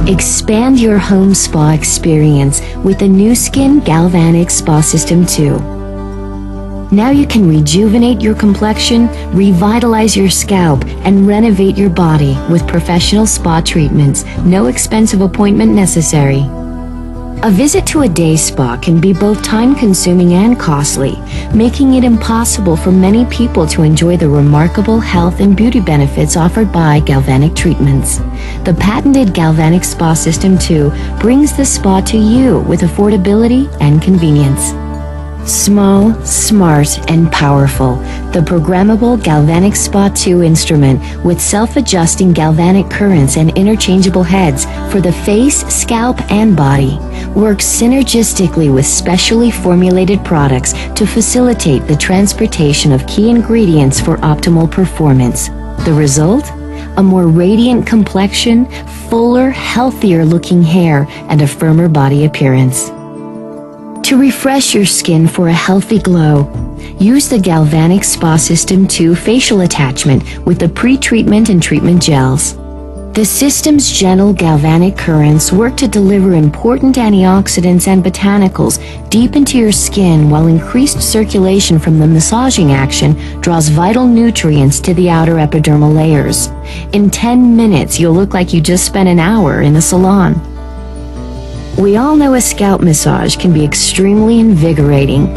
Expand your home spa experience with the Nu Skin Galvanic Spa System 2. Now you can rejuvenate your complexion, revitalize your scalp, and renovate your body with professional spa treatments. No expensive appointment necessary. A visit to a day spa can be both time-consuming and costly, making it impossible for many people to enjoy the remarkable health and beauty benefits offered by Galvanic treatments. The patented Galvanic Spa System 2 brings the spa to you with affordability and convenience. Small, smart, and powerful, the programmable Galvanic Spa 2 instrument with self-adjusting galvanic currents and interchangeable heads for the face, scalp, and body works synergistically with specially formulated products to facilitate the transportation of key ingredients for optimal performance. The result? A more radiant complexion, fuller, healthier looking hair, and a firmer body appearance. To refresh your skin for a healthy glow, use the Galvanic Spa System 2 facial attachment with the pre-treatment and treatment gels. The system's gentle galvanic currents work to deliver important antioxidants and botanicals deep into your skin, while increased circulation from the massaging action draws vital nutrients to the outer epidermal layers. In 10 minutes, you'll look like you just spent an hour in a salon. We all know a scalp massage can be extremely invigorating.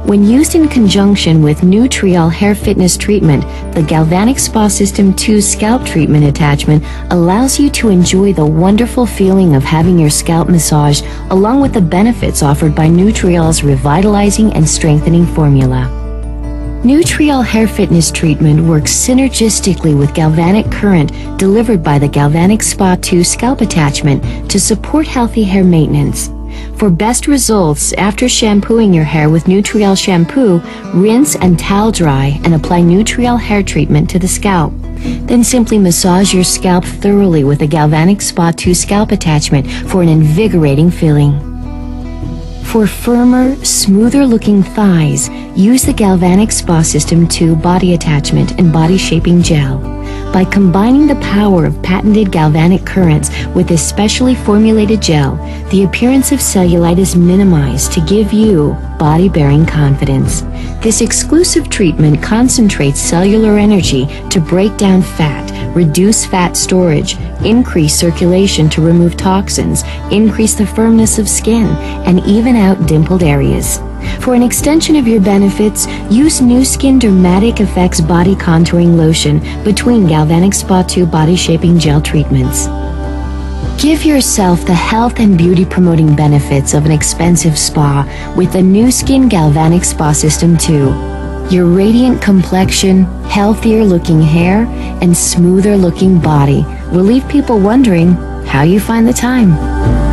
When used in conjunction with Nutriol Hair Fitness Treatment, the Galvanic Spa System 2 scalp treatment attachment allows you to enjoy the wonderful feeling of having your scalp massaged, along with the benefits offered by Nutriol's revitalizing and strengthening formula. Nutriol Hair Fitness Treatment works synergistically with galvanic current delivered by the Galvanic Spa 2 scalp attachment to support healthy hair maintenance. For best results, after shampooing your hair with Nutriol shampoo, rinse and towel dry and apply Nutriol hair treatment to the scalp. Then simply massage your scalp thoroughly with the Galvanic Spa 2 scalp attachment for an invigorating feeling. For firmer, smoother-looking thighs, use the Galvanic Spa System 2 body attachment and body shaping gel. By combining the power of patented galvanic currents with this specially formulated gel, the appearance of cellulite is minimized to give you body-bearing confidence. This exclusive treatment concentrates cellular energy to break down fat, reduce fat storage, increase circulation to remove toxins, increase the firmness of skin, and even out dimpled areas. For an extension of your benefits, use Nu Skin Dermatic Effects Body Contouring Lotion between Galvanic Spa 2 body shaping gel treatments. Give yourself the health and beauty promoting benefits of an expensive spa with the Nu Skin Galvanic Spa System 2. Your radiant complexion, healthier looking hair, and smoother looking body will leave people wondering how you find the time.